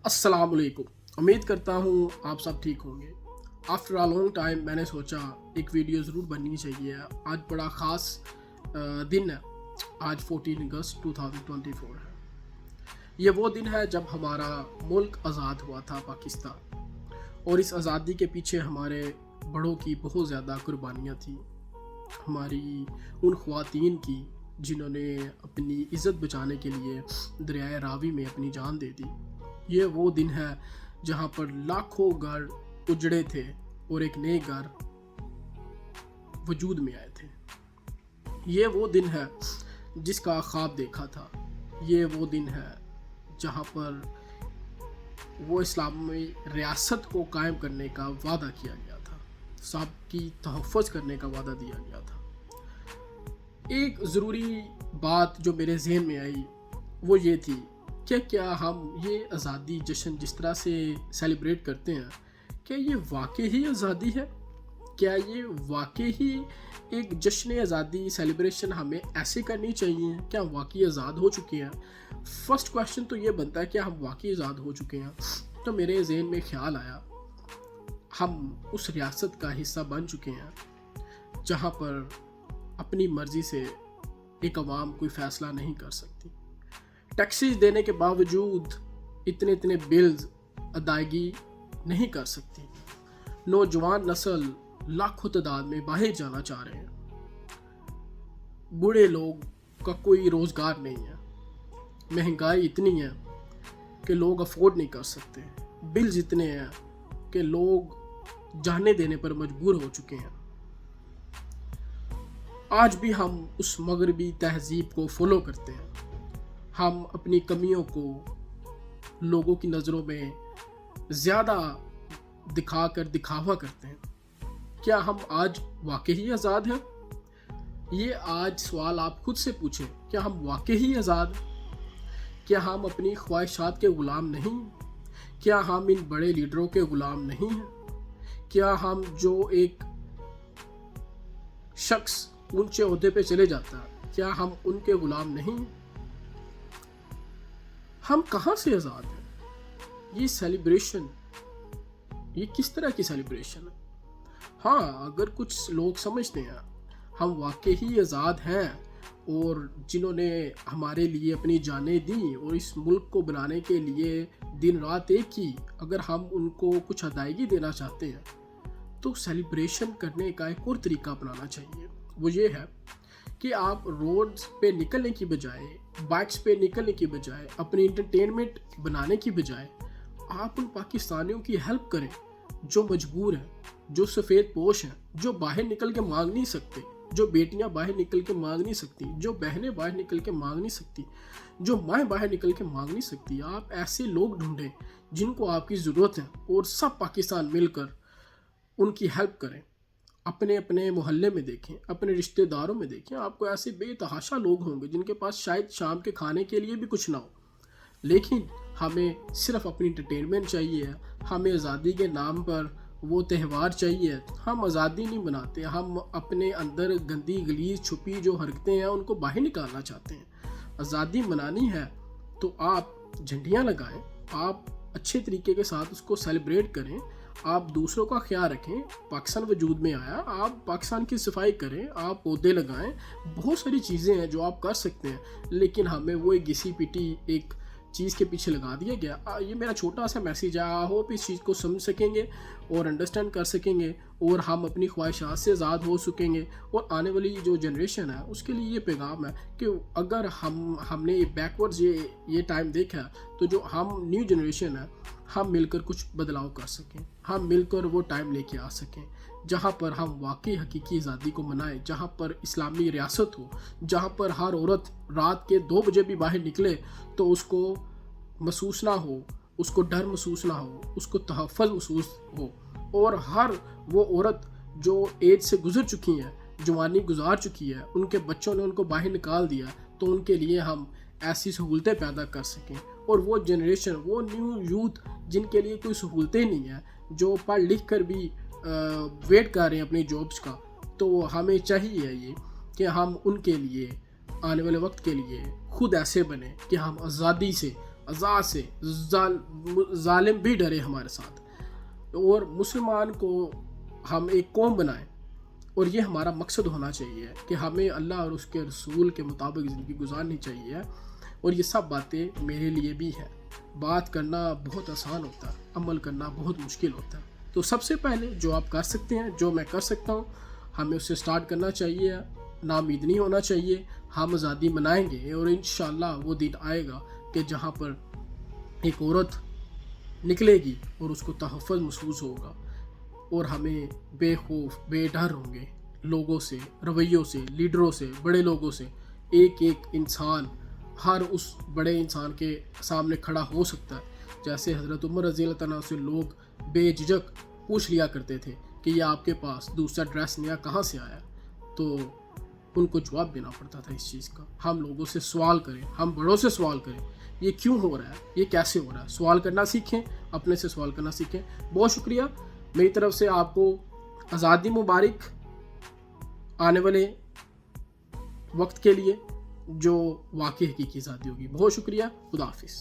अस्सलाम वालेकुम। उम्मीद करता हूँ आप सब ठीक होंगे। आफ्टर अ लॉन्ग टाइम मैंने सोचा एक वीडियो ज़रूर बननी चाहिए। आज बड़ा ख़ास दिन है। आज 14 अगस्त 2024 है। ये वो दिन है जब हमारा मुल्क आज़ाद हुआ था, पाकिस्तान। और इस आज़ादी के पीछे हमारे बड़ों की बहुत ज़्यादा कुर्बानियाँ थी। हमारी उन ख़वातीन की जिन्होंने अपनी इज़्ज़त बचाने के लिए दरियाए रावी में अपनी जान दे दी। ये वो दिन है जहाँ पर लाखों घर उजड़े थे और एक नए घर वजूद में आए थे। ये वो दिन है जिसका ख्वाब देखा था। ये वो दिन है जहाँ पर वो इस्लामी रियासत को कायम करने का वादा किया गया था, सबकी तहफ़्फ़ुज़ करने का वादा दिया गया था। एक ज़रूरी बात जो मेरे जहन में आई वो ये थी कि क्या हम ये आज़ादी जश्न जिस तरह से सेलिब्रेट करते हैं, क्या ये वाकई ही आज़ादी है? क्या ये वाकई ही एक जश्न आज़ादी सेलिब्रेशन हमें ऐसे करनी चाहिए? क्या हम वाकई आज़ाद हो चुके हैं? फर्स्ट क्वेश्चन तो ये बनता है कि हम वाकई आज़ाद हो चुके हैं। तो मेरे जहन में ख्याल आया, हम उस रियासत का हिस्सा बन चुके हैं जहाँ पर अपनी मर्ज़ी से एक अवाम कोई फ़ैसला नहीं कर सकती। टैक्सेस देने के बावजूद इतने इतने बिल्स अदायगी नहीं कर सकती। नौजवान नस्ल लाखों तादाद में बाहर जाना चाह रहे हैं। बूढ़े लोग का कोई रोज़गार नहीं है। महंगाई इतनी है कि लोग अफोर्ड नहीं कर सकते। बिल्स इतने हैं कि लोग जाने देने पर मजबूर हो चुके हैं। आज भी हम उस मगरबी तहज़ीब को फॉलो करते हैं। हम अपनी कमियों को लोगों की नज़रों में ज़्यादा दिखाकर दिखावा करते हैं। क्या हम आज वाकई ही आज़ाद हैं? ये आज सवाल आप खुद से पूछें, क्या हम वाकई ही आज़ाद? क्या हम अपनी ख्वाहिशात के ग़ुलाम नहीं? क्या हम इन बड़े लीडरों के ग़ुलाम नहीं हैं? क्या हम जो एक शख्स ऊंचे ओहदे पे चले जाता है, क्या हम उनके ग़ुलाम नहीं? हम कहाँ से आज़ाद हैं? ये सेलिब्रेशन, ये किस तरह की सेलिब्रेशन है? हाँ, अगर कुछ लोग समझते हैं हम वाकई ही आज़ाद हैं और जिन्होंने हमारे लिए अपनी जानें दी और इस मुल्क को बनाने के लिए दिन रात एक की, अगर हम उनको कुछ अदायगी देना चाहते हैं तो सेलिब्रेशन करने का एक और तरीका अपनाना चाहिए। वो ये है कि आप रोड्स पे निकलने की बजाय, बाइक्स पे निकलने की बजाय, अपनी इंटरटेनमेंट बनाने की बजाय आप उन पाकिस्तानियों की हेल्प करें जो मजबूर हैं, जो सफ़ेद पोश हैं, जो बाहर निकल के मांग नहीं सकते, जो बेटियां बाहर निकल के मांग नहीं सकती, जो बहनें बाहर निकल के मांग नहीं सकती, जो माएँ बाहर निकल के मांग नहीं सकती। आप ऐसे लोग ढूंढें जिनको आपकी ज़रूरत है और सब पाकिस्तान मिलकर उनकी हेल्प करें। अपने अपने मोहल्ले में देखें, अपने रिश्तेदारों में देखें, आपको ऐसे बेतहाशा लोग होंगे जिनके पास शायद शाम के खाने के लिए भी कुछ ना हो, लेकिन हमें सिर्फ अपनी इंटरटेनमेंट चाहिए है। हमें आज़ादी के नाम पर वो त्यौहार चाहिए। हम आज़ादी नहीं बनाते, हम अपने अंदर गंदी गलीज छुपी जो हरकतें हैं उनको बाहर निकालना चाहते हैं। आज़ादी मनानी है तो आप झंडियाँ लगाएं, आप अच्छे तरीके के साथ उसको सेलिब्रेट करें, आप दूसरों का ख्याल रखें। पाकिस्तान वजूद में आया, आप पाकिस्तान की सफाई करें, आप पौधे लगाएं, बहुत सारी चीज़ें हैं जो आप कर सकते हैं। लेकिन हमें वो एक घिसी पिटी एक चीज़ के पीछे लगा दिया गया। ये मेरा छोटा सा मैसेज है। आई होप इस चीज़ को समझ सकेंगे और अंडरस्टैंड कर सकेंगे और हम अपनी ख्वाहिशात से आज़ाद हो सकेंगे। और आने वाली जो जनरेशन है उसके लिए ये पैगाम है कि अगर हमने बैकवर्ड्स ये टाइम देखा तो जो हम न्यू जनरेशन है हम मिलकर कुछ बदलाव कर सकें, हम मिलकर वो टाइम लेके आ सकें जहाँ पर हम वाकई हकीकी आज़ादी को मनाएं, जहाँ पर इस्लामी रियासत हो, जहाँ पर हर औरत रात के 2 बजे भी बाहर निकले तो उसको महसूस ना हो, उसको डर महसूस ना हो, उसको तहफ़्फ़ुज़ महसूस हो। और हर वो औरत जो एज से गुजर चुकी हैं, जवानी गुजार चुकी है, उनके बच्चों ने उनको बाहर निकाल दिया, तो उनके लिए हम ऐसी सहूलतें पैदा कर सकें। और वो जनरेशन, वो न्यू यूथ जिनके लिए कोई सहूलतें नहीं है, जो पढ़ लिख कर भी वेट कर रहे हैं अपनी जॉब्स का, तो हमें चाहिए ये कि हम उनके लिए आने वाले वक्त के लिए खुद ऐसे बने कि हम आज़ादी से ازا سے ظالم بھی ڈرے ہمارے ساتھ، اور مسلمان کو ہم ایک قوم بنائیں، اور یہ ہمارا مقصد ہونا چاہیے کہ ہمیں اللہ اور اس کے رسول کے مطابق زندگی گزارنی چاہیے. اور یہ سب باتیں میرے لیے بھی ہیں. بات کرنا بہت آسان ہوتا ہے، عمل کرنا بہت مشکل ہوتا ہے. تو سب سے پہلے جو آپ کر سکتے ہیں، جو میں کر سکتا ہوں، ہمیں اسے سٹارٹ کرنا چاہیے، نامید نہیں ہونا چاہیے. ہم آزادی منائیں گے، اور انشاءاللہ وہ دن آئے گا کہ جہاں پر ایک عورت نکلے گی اور اس کو تحفظ محسوس ہوگا، اور ہمیں بے خوف بے ڈر ہوں گے لوگوں سے، رویوں سے، لیڈروں سے، بڑے لوگوں سے. ایک ایک انسان ہر اس بڑے انسان کے سامنے کھڑا ہو سکتا ہے. جیسے حضرت عمر رضی اللہ تعالیٰ سے لوگ بے جھجک پوچھ لیا کرتے تھے کہ یہ آپ کے پاس دوسرا ڈریس نیا کہاں سے آیا، تو ان کو جواب دینا پڑتا تھا اس چیز کا. ہم لوگوں سے سوال کریں، ہم بڑوں سے سوال کریں، یہ کیوں ہو رہا ہے، یہ کیسے ہو رہا ہے. سوال کرنا سیکھیں، اپنے سے سوال کرنا سیکھیں. بہت شکریہ میری طرف سے آپ کو. آزادی مبارک آنے والے وقت کے لیے جو واقعی حقیقی آزادی ہوگی. بہت شکریہ. خدا حافظ.